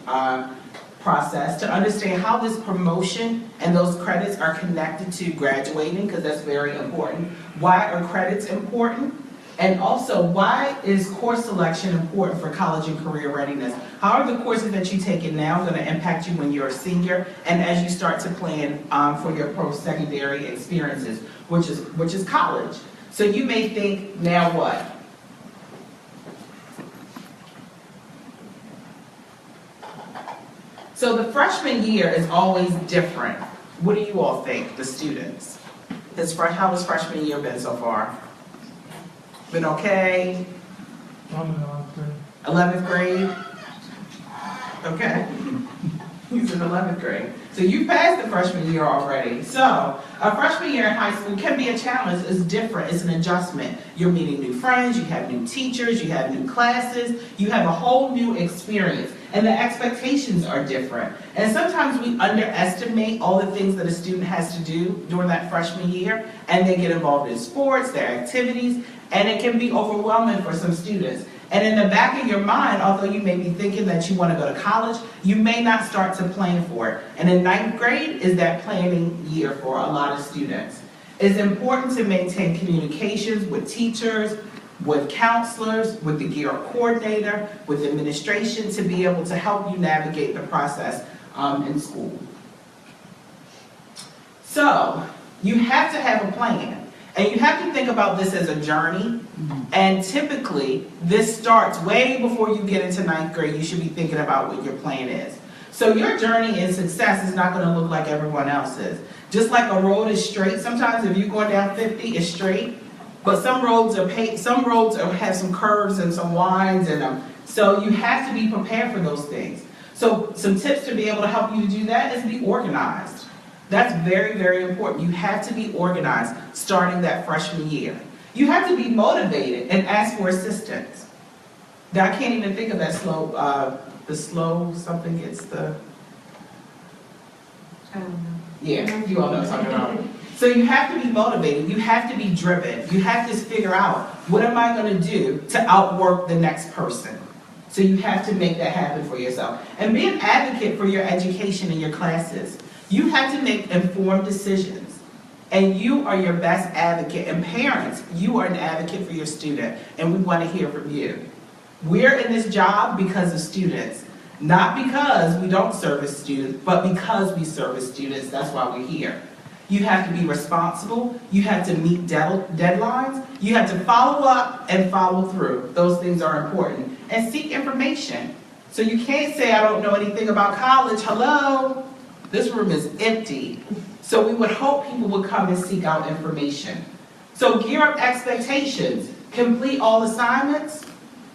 process to understand how this promotion and those credits are connected to graduating, because that's very important. Why are credits important? And also, why is course selection important for college and career readiness? How are the courses that you take in now going to impact you when you're a senior and as you start to plan for your post-secondary experiences, which is college? So you may think, now what? So the freshman year is always different. What do you all think, the students? How has freshman year been so far? Been okay? I'm in 11th grade. 11th grade? Okay. He's in 11th grade. So you passed the freshman year already. So a freshman year in high school can be a challenge. It's different. It's an adjustment. You're meeting new friends. You have new teachers. You have new classes. You have a whole new experience. And the expectations are different. And sometimes we underestimate all the things that a student has to do during that freshman year. And they get involved in sports, their activities. And it can be overwhelming for some students. And in the back of your mind, although you may be thinking that you want to go to college, you may not start to plan for it. And in 9th grade is that planning year for a lot of students. It's important to maintain communications with teachers, with counselors, with the gear coordinator, with administration to be able to help you navigate the process in school. So you have to have a plan. And you have to think about this as a journey, and typically this starts way before you get into 9th grade. You should be thinking about what your plan is. So your journey in success is not going to look like everyone else's. Just like a road is straight, sometimes if you're going down 50, it's straight, but some roads are have some curves and some winds in them. So you have to be prepared for those things. So some tips to be able to help you to do that is be organized. That's very, very important. You have to be organized starting that freshman year. You have to be motivated and ask for assistance. Now, I can't even think of that something gets the... I don't know. Yeah, you all know what I'm talking about. So you have to be motivated. You have to be driven. You have to figure out, what am I going to do to outwork the next person? So you have to make that happen for yourself. And be an advocate for your education and your classes. You have to make informed decisions, and you are your best advocate. And parents, you are an advocate for your student, and we want to hear from you. We're in this job because of students, not because we don't service students, but because we service students. That's why we're here. You have to be responsible. You have to meet deadlines. You have to follow up and follow through. Those things are important. And seek information. So you can't say, I don't know anything about college. Hello? This room is empty. So we would hope people would come and seek out information. So gear up expectations. Complete all assignments.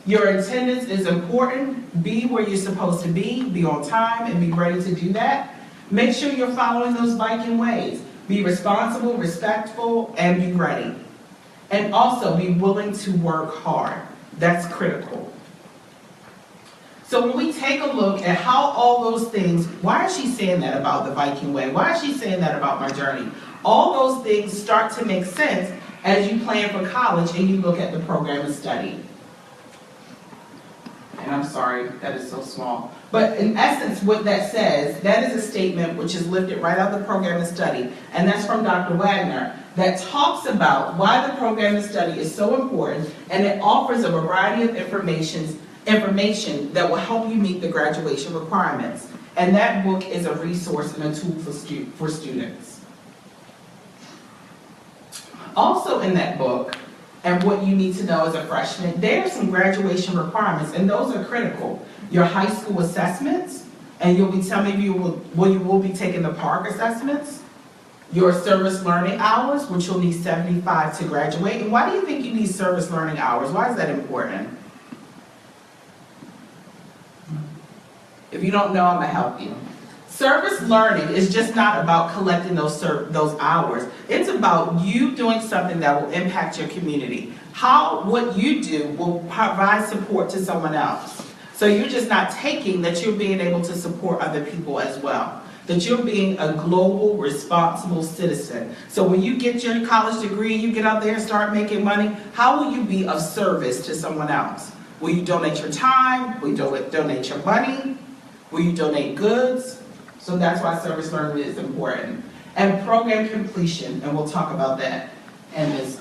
Your attendance is important. Be where you're supposed to be on time, and be ready to do that. Make sure you're following those Viking ways. Be responsible, respectful, and be ready. And also be willing to work hard. That's critical. So when we take a look at how all those things, why is she saying that about the Viking way? Why is she saying that about my journey? All those things start to make sense as you plan for college and you look at the program of study. And I'm sorry, that is so small. But in essence, what that says, that is a statement which is lifted right out of the program of study. And that's from Dr. Wagner, that talks about why the program of study is so important, and it offers a variety of information that will help you meet the graduation requirements. And that book is a resource and a tool for students. Also in that book, and what you need to know as a freshman, there are some graduation requirements, and those are critical. Your high school assessments, and you'll be telling me you will be taking the PARC assessments. Your service learning hours, which you'll need 75 to graduate. And why do you think you need service learning hours? Why is that important? If you don't know, I'm going to help you. Service learning is just not about collecting those hours. It's about you doing something that will impact your community. What you do will provide support to someone else. So you're just not taking, that you're being able to support other people as well. That you're being a global, responsible citizen. So when you get your college degree, you get out there and start making money, how will you be of service to someone else? Will you donate your time? Will you donate your money? Will you donate goods? So that's why service learning is important. And program completion, and we'll talk about that in this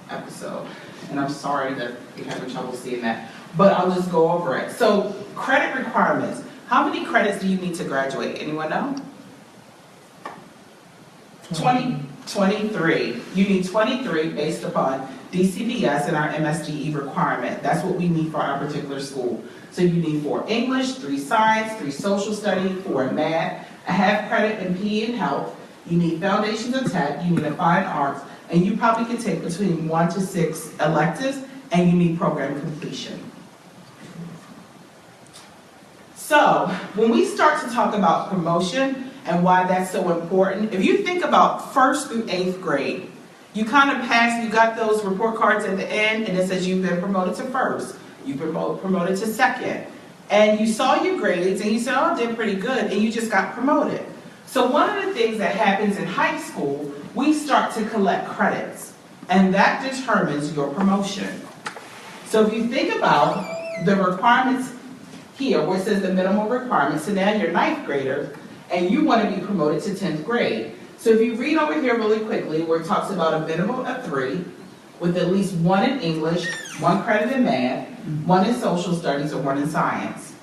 episode. And I'm sorry that you're having trouble seeing that, but I'll just go over it. So credit requirements. How many credits do you need to graduate? Anyone know? 23. You need 23 based upon DCBS and our MSDE requirement. That's what we need for our particular school. So you need 4 English, 3 science, 3 social study, 4 math, a half credit in PE and health. You need foundations of tech, you need a fine arts, and you probably can take between 1 to 6 electives, and you need program completion. So when we start to talk about promotion and why that's so important, if you think about 1st through 8th grade, you kind of pass, you got those report cards at the end, and it says you've been promoted to 1st, you've been promoted to 2nd, and you saw your grades and you said, oh, I did pretty good, and you just got promoted. So one of the things that happens in high school, we start to collect credits, and that determines your promotion. So if you think about the requirements here, where it says the minimum requirements, so now you're 9th graders, and you want to be promoted to 10th grade. So if you read over here really quickly, where it talks about a minimum of 3, with at least 1 in English, 1 credit in math, 1 in social studies, or 1 in science.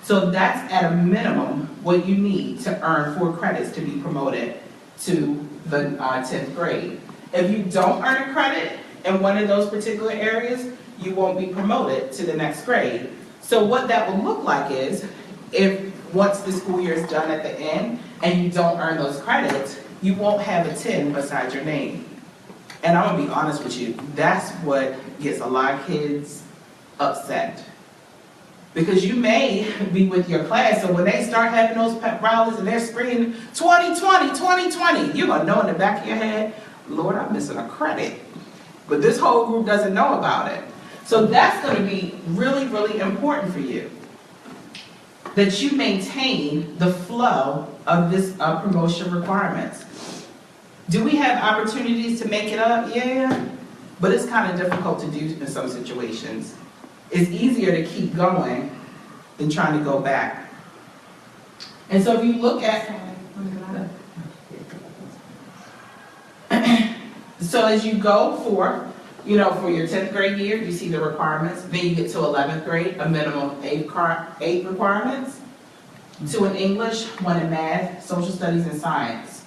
So that's at a minimum what you need to earn 4 credits to be promoted to the 10th grade. If you don't earn a credit in one of those particular areas, you won't be promoted to the next grade. So what that will look like is, if once the school year is done at the end and you don't earn those credits, you won't have a 10 beside your name. And I'm gonna be honest with you, that's what gets a lot of kids upset. Because you may be with your class, so when they start having those pep rallies and they're screaming 2020, 2020, you're gonna know in the back of your head, Lord, I'm missing a credit. But this whole group doesn't know about it. So that's gonna be really, really important for you, that you maintain the flow of this promotion requirements. Do we have opportunities to make it up? Yeah, but it's kind of difficult to do in some situations. It's easier to keep going than trying to go back. And so if you look at, so as you go for your 10th grade year, you see the requirements. Then you get to 11th grade, a minimum of 8 requirements. 2 in English, 1 in math, social studies, and science.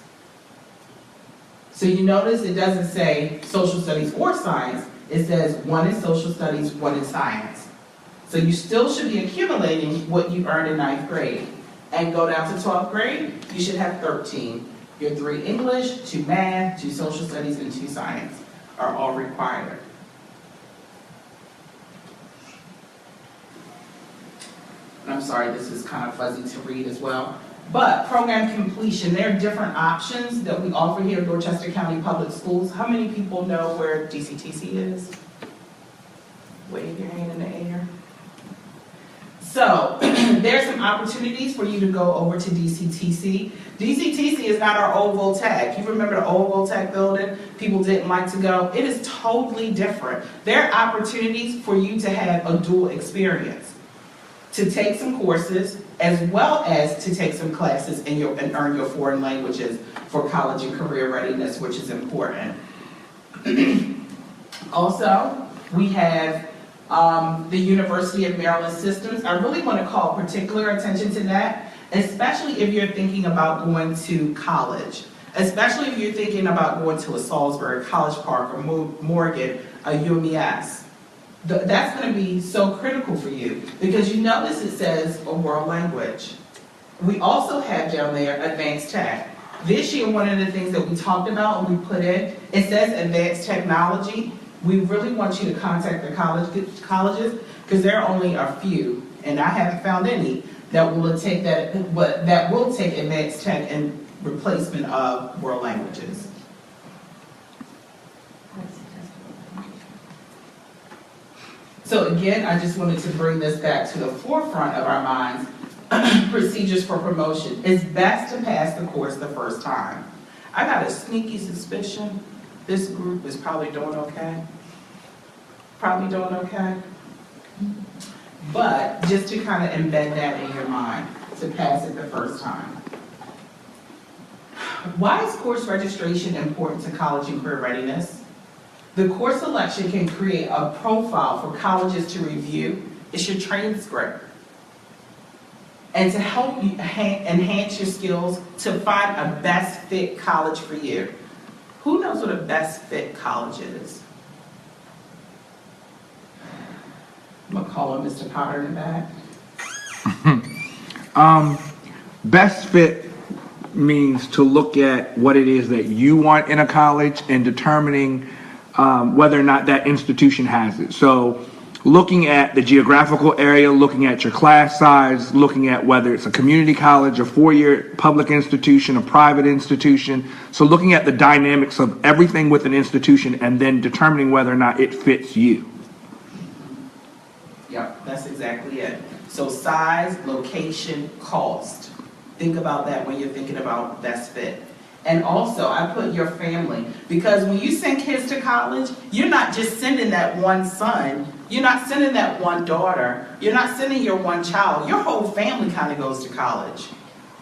So you notice it doesn't say social studies or science. It says 1 in social studies, 1 in science. So you still should be accumulating what you earned in 9th grade. And go down to 12th grade, you should have 13. Your 3 English, 2 math, 2 social studies, and 2 science are all required. And I'm sorry, this is kind of fuzzy to read as well. But program completion, there are different options that we offer here at Dorchester County Public Schools. How many people know where DCTC is? Wave your hand in the air. So there's some opportunities for you to go over to DCTC. DCTC is not our old Voltec. You remember the old Voltec building? People didn't like to go. It is totally different. There are opportunities for you to have a dual experience, to take some courses as well as to take some classes and earn your foreign languages for college and career readiness, which is important. Also, we have the University of Maryland Systems. I really want to call particular attention to that, especially if you're thinking about going to college, especially if you're thinking about going to a Salisbury, College Park, or Morgan, a UMES. That's going to be so critical for you, because you notice it says a world language. We also have down there advanced tech. This year, one of the things that we talked about and we put in, it says advanced technology. We really want you to contact the colleges, because there are only a few, and I haven't found any, that will take advanced tech and replacement of world languages. So again, I just wanted to bring this back to the forefront of our minds. Procedures for promotion. It's best to pass the course the first time. I got a sneaky suspicion this group is probably doing okay. Probably doing okay. But just to kind of embed that in your mind, to pass it the first time. Why is course registration important to college and career readiness? The course selection can create a profile for colleges to review. It's your transcript. And to help you enhance your skills to find a best fit college for you. Who knows what a best fit college is? I'm gonna call on Mr. Potter in the back. Best fit means to look at what it is that you want in a college and determining whether or not that institution has it. So looking at the geographical area, looking at your class size, looking at whether it's a community college, a four-year public institution, a private institution. So looking at the dynamics of everything with an institution and then determining whether or not it fits you. Yep, that's exactly it. So size, location, cost. Think about that when you're thinking about best fit. And also, I put your family, because when you send kids to college, you're not just sending that one son, you're not sending that one daughter, you're not sending your one child, your whole family kind of goes to college.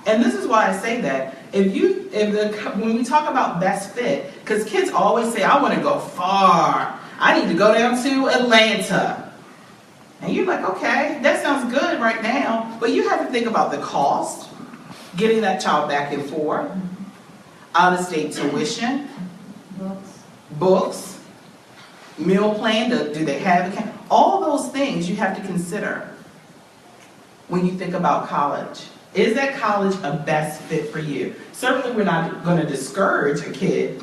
And this is why I say that. When we talk about best fit, because kids always say, I want to go far. I need to go down to Atlanta. And you're like, okay, that sounds good right now, but you have to think about the cost, getting that child back and forth, out-of-state tuition, books, meal plan, do they have it? All those things you have to consider when you think about college. Is that college a best fit for you? Certainly we're not going to discourage a kid,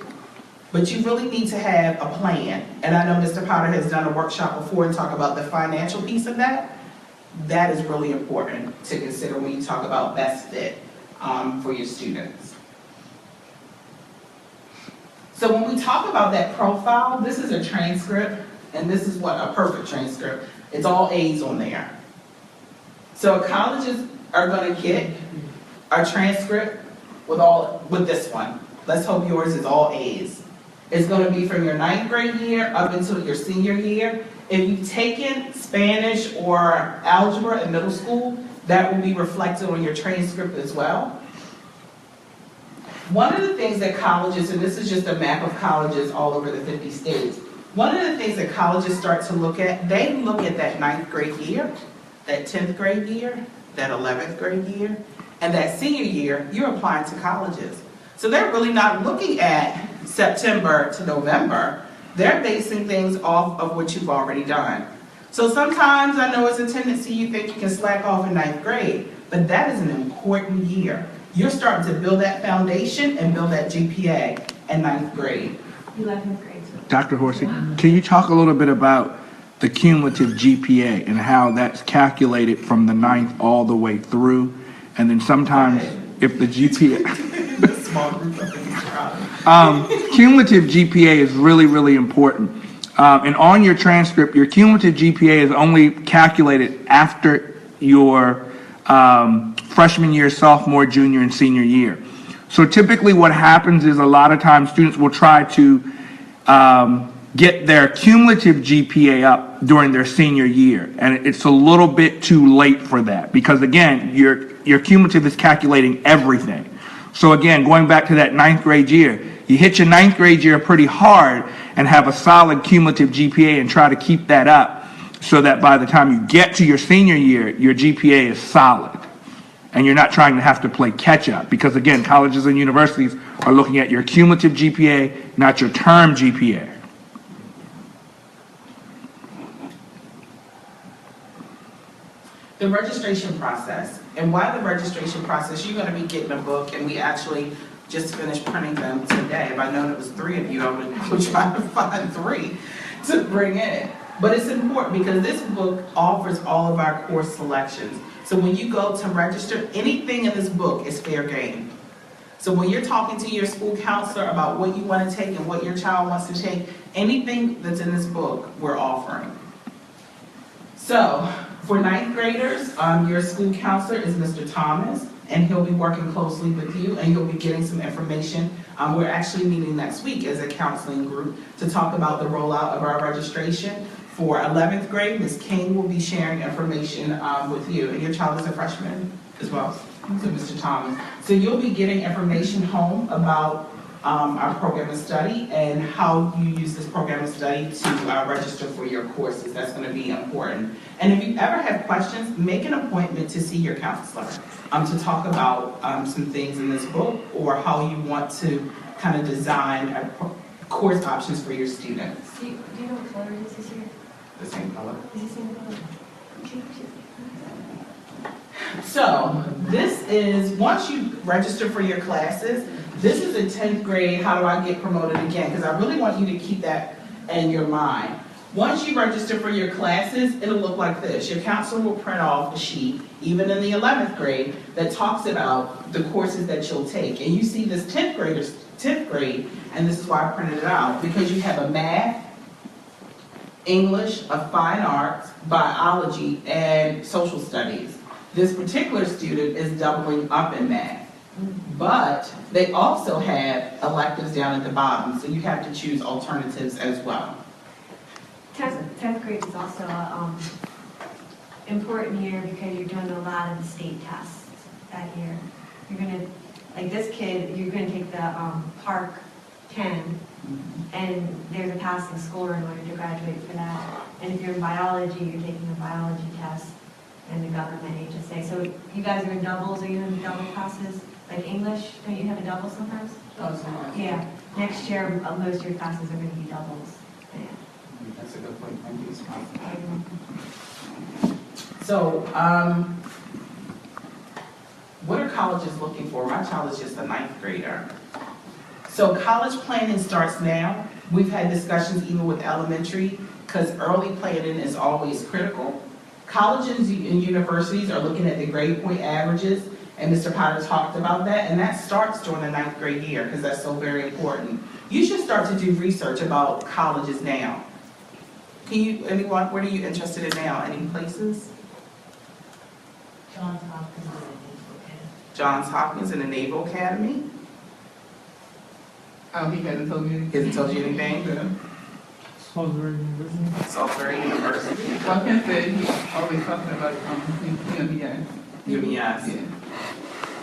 but you really need to have a plan. And I know Mr. Potter has done a workshop before and talk about the financial piece of that. That is really important to consider when you talk about best fit for your students. So when we talk about that profile, this is a transcript, and this is what a perfect transcript. It's all A's on there. So colleges are going to get a transcript with this one. Let's hope yours is all A's. It's going to be from your 9th grade year up until your senior year. If you've taken Spanish or algebra in middle school, that will be reflected on your transcript as well. One of the things that colleges, and this is just a map of colleges all over the 50 states, one of the things that colleges start to look at, they look at that 9th grade year, that 10th grade year, that 11th grade year, and that senior year, you're applying to colleges. So they're really not looking at September to November. They're basing things off of what you've already done. So sometimes I know it's a tendency you think you can slack off in 9th grade, but that is an important year. You're starting to build that foundation and build that GPA in 9th grade. 11th grade. Dr. Horsey, can you talk a little bit about the cumulative GPA and how that's calculated from the 9th all the way through? And then sometimes if the GPA... Small group of things. Cumulative GPA is really, really important. And on your transcript, your cumulative GPA is only calculated after your freshman year, sophomore, junior, and senior year. So typically what happens is a lot of times students will try to get their cumulative GPA up during their senior year. And it's a little bit too late for that because, again, your cumulative is calculating everything. So again, going back to that 9th grade year, you hit your 9th grade year pretty hard and have a solid cumulative GPA and try to keep that up so that by the time you get to your senior year, your GPA is solid. And you're not trying to have to play catch up because, again, colleges and universities are looking at your cumulative GPA, not your term GPA. The registration process. And why the registration process, you're going to be getting a book, and we actually just finished printing them today. If I known it was 3 of you, I would try to find 3 to bring in. But it's important because this book offers all of our course selections. So when you go to register, anything in this book is fair game. So when you're talking to your school counselor about what you want to take and what your child wants to take, anything that's in this book, we're offering. So for 9th graders, your school counselor is Mr. Thomas, and he'll be working closely with you, and you'll be getting some information. We're actually meeting next week as a counseling group to talk about the rollout of our registration. For 11th grade, Ms. King will be sharing information with you, and your child is a freshman as well, so Mr. Thomas. So you'll be getting information home about our program of study and how you use this program of study to register for your courses. That's going to be important. And if you ever have questions, make an appointment to see your counselor to talk about some things in this book or how you want to kind of design course options for your students. Do you know what color it is this year? The same color. Is it the same color? So this is, once you register for your classes, this is a 10th grade, how do I get promoted again? Because I really want you to keep that in your mind. Once you register for your classes, it'll look like this. Your counselor will print off a sheet, even in the 11th grade, that talks about the courses that you'll take. And you see this 10th grade, and this is why I printed it out, because you have a math, English, a fine arts, biology, and social studies. This particular student is doubling up in math. But they also have electives down at the bottom, so you have to choose alternatives as well. 10th grade is also a important year because you're doing a lot of the state tests that year. You're gonna, like this kid, you're gonna take the Park 10, and there's a passing score in order to graduate for that. And if you're in biology, you're taking a biology test and the government HSA. So you guys are in doubles, are you in double classes? Like English, don't you have a double sometimes? Yeah, next year, most of your classes are going to be doubles. Yeah. That's a good point. Thank you. So, what are colleges looking for? My child is just a 9th grader. So college planning starts now. We've had discussions even with elementary, because early planning is always critical. Colleges and universities are looking at the grade point averages, and Mr. Potter talked about that, and that starts during the 9th grade year, because that's so very important. You should start to do research about colleges now. Anyone, what are you interested in now? Any places? Johns Hopkins and the Naval Academy. Johns Hopkins and the Naval Academy? Oh, he hasn't told me. He hasn't told you anything? Good. Salisbury University. Salisbury University. Well, I can say he's always talking about, UMBS. UMES. Yeah.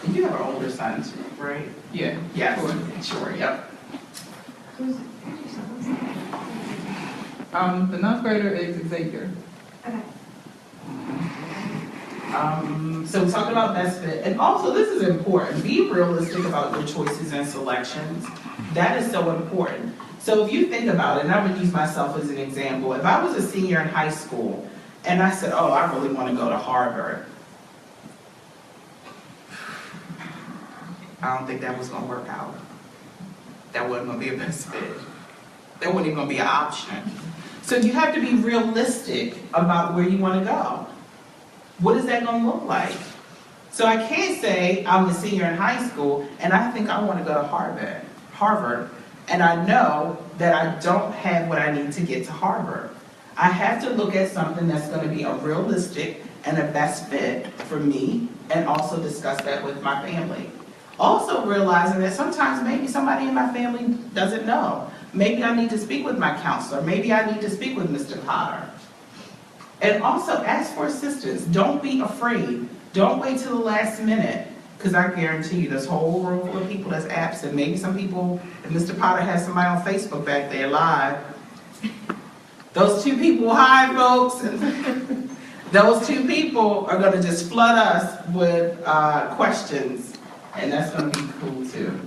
And you have an older son, too, right? Yeah. Yes, Sure. sure, yep. Who's The 9th grader is Xavier. okay. So we talked about best fit, and also this is important, be realistic about your choices and selections. That is so important. So if you think about it, and I would use myself as an example, if I was a senior in high school, and I said, oh, I really want to go to Harvard, I don't think that was going to work out. That wasn't going to be a best fit. That wasn't even going to be an option. So you have to be realistic about where you want to go. What is that going to look like? So I can't say I'm a senior in high school and I think I want to go to Harvard, and I know that I don't have what I need to get to Harvard. I have to look at something that's going to be a realistic and a best fit for me, and also discuss that with my family. Also realizing that sometimes maybe somebody in my family doesn't know. Maybe I need to speak with my counselor. Maybe I need to speak with Mr. Potter. And also ask for assistance. Don't be afraid. Don't wait till the last minute, because I guarantee you this whole room full of people that's absent. Maybe some people, if Mr. Potter has somebody on Facebook back there live. Those 2 people, hi folks. Those 2 people are going to just flood us with questions, and that's going to be cool too.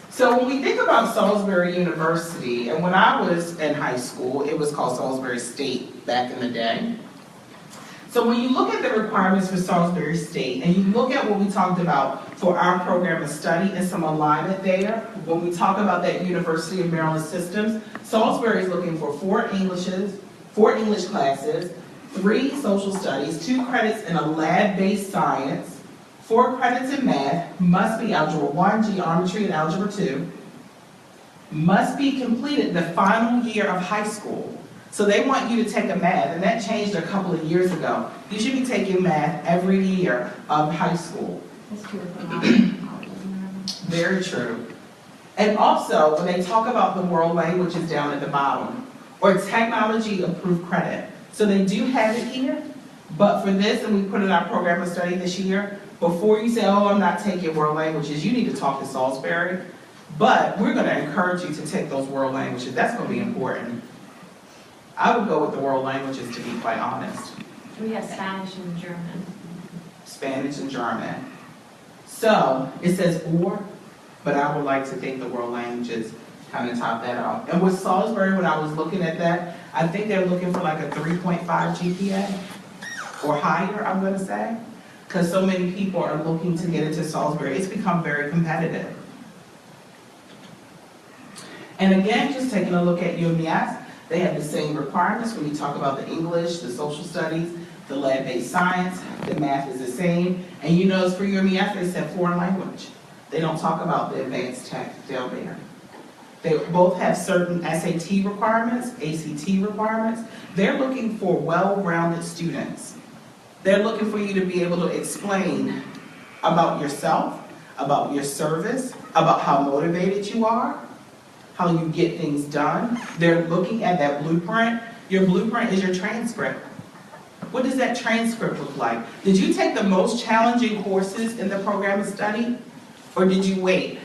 So when we think about Salisbury University, and when I was in high school, it was called Salisbury State back in the day. So when you look at the requirements for Salisbury State, and you look at what we talked about for our program of study and some alignment there, when we talk about that University of Maryland systems, Salisbury is looking for 4 English classes, 3 social studies, 2 credits in a lab-based science, 4 credits in math, must be Algebra 1, Geometry, and Algebra 2, must be completed the final year of high school. So they want you to take a math, and that changed a couple of years ago. You should be taking math every year of high school. That's true for a lot of colleges. Very true. And also, when they talk about the world languages down at the bottom, or technology approved credit. So they do have it here, but for this, and we put in our program of study this year, before you say, oh, I'm not taking world languages, you need to talk to Salisbury. But we're gonna encourage you to take those world languages. That's gonna be important. I would go with the world languages, to be quite honest. We have Spanish and German. Spanish and German. So it says or, but I would like to think the world languages kind of top that out. And with Salisbury, when I was looking at that, I think they're looking for like a 3.5 GPA or higher, I'm gonna say. Because so many people are looking to get into Salisbury. It's become very competitive. And again, just taking a look at UMES, they have the same requirements when you talk about the English, the social studies, the lab-based science, the math is the same. And you notice for UMES, they said foreign language. They don't talk about the advanced tech down there. They both have certain SAT requirements, ACT requirements. They're looking for well-rounded students. They're looking for you to be able to explain about yourself, about your service, about how motivated you are, how you get things done. They're looking at that blueprint. Your blueprint is your transcript. What does that transcript look like? Did you take the most challenging courses in the program of study? Or did you wait?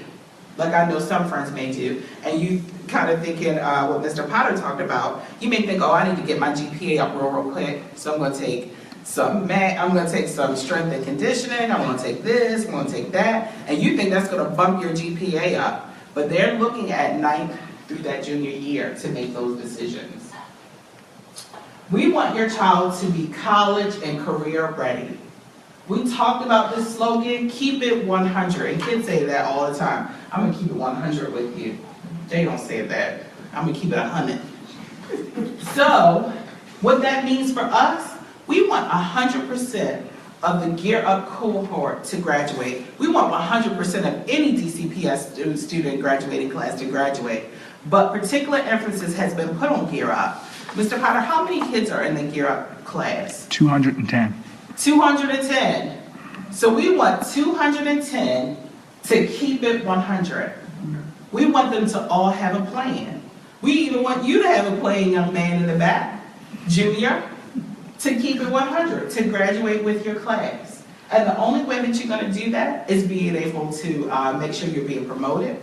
Like I know some friends may do, and you kind of thinking what Mr. Potter talked about, you may think, oh, I need to get my GPA up real quick, so I'm gonna take some math, I'm gonna take some strength and conditioning, I'm gonna take this, I'm gonna take that, and you think that's gonna bump your GPA up. But they're looking at 9th through that junior year to make those decisions. We want your child to be college and career ready. We talked about this slogan, keep it 100, and kids say that all the time. I'm gonna keep it 100 with you. They don't say that. I'm gonna keep it 100. So, what that means for us, we want 100% of the Gear Up cohort to graduate. We want 100% of any DCPS student graduating class to graduate. But particular emphasis has been put on Gear Up. Mr. Potter, how many kids are in the Gear Up class? 210. 210. So we want 210 to keep it 100. We want them to all have a plan. We even want you to have a plan, young man in the back, junior, to keep it 100, to graduate with your class. And the only way that you're going to do that is being able to make sure you're being promoted,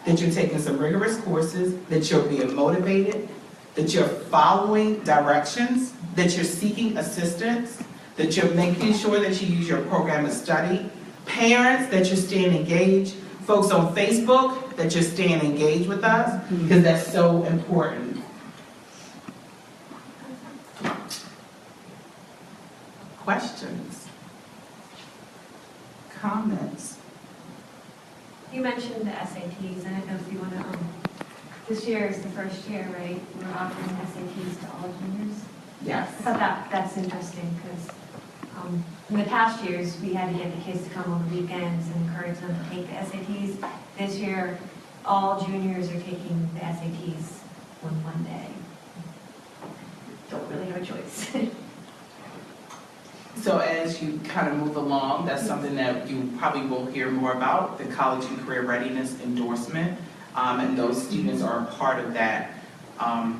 that you're taking some rigorous courses, that you're being motivated, that you're following directions, that you're seeking assistance, that you're making sure that you use your program of study, parents, that you're staying engaged, folks on Facebook, that you're staying engaged with us, because that's so important. Questions? Comments? You mentioned the SATs, and I don't know if you want to, this year is the first year, right? We're offering SATs to all juniors. Yes. I thought that's interesting because in the past years, we had to get the kids to come on the weekends and encourage them to take the SATs. This year, all juniors are taking the SATs on one day. Don't really have a choice. So as you kind of move along, that's something that you probably will hear more about, the college and career readiness endorsement. And those students are a part of that, I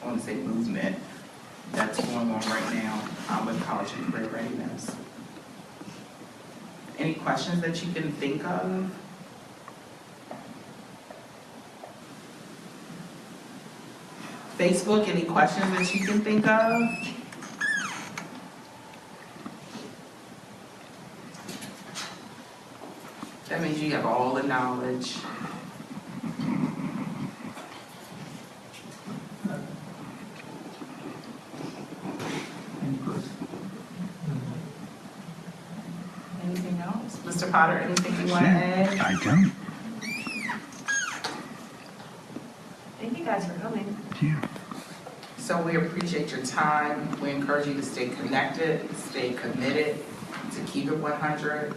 want to say movement that's going on right now with college and career readiness. Any questions that you can think of? Facebook, any questions that you can think of? That means you have all the knowledge. Anything else? Mr. Potter, anything you want to add? I don't. Thank you guys for coming. Yeah. So we appreciate your time. We encourage you to stay connected, stay committed, to keep it 100.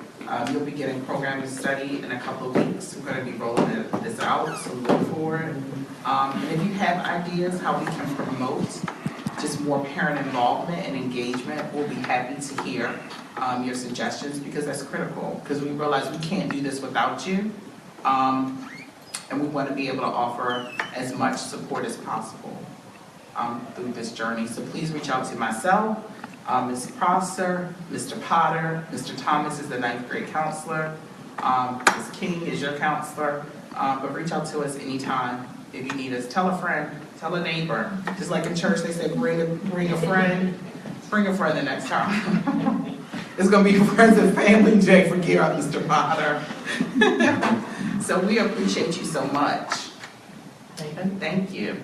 You'll be getting program to study in a couple of weeks. We're going to be rolling this out, so look for it. And if you have ideas how we can promote just more parent involvement and engagement, we'll be happy to hear your suggestions, because that's critical, because we realize we can't do this without you. And we want to be able to offer as much support as possible. through this journey. So please reach out to myself, Ms. Prosser, Mr. Potter, Mr. Thomas is the 9th grade counselor, Ms. King is your counselor, but reach out to us anytime if you need us. Tell a friend, tell a neighbor. Just like in church, they say bring a friend the next time. It's gonna be friends and family day for Gira, Mr. Potter. So we appreciate you so much. Thank you.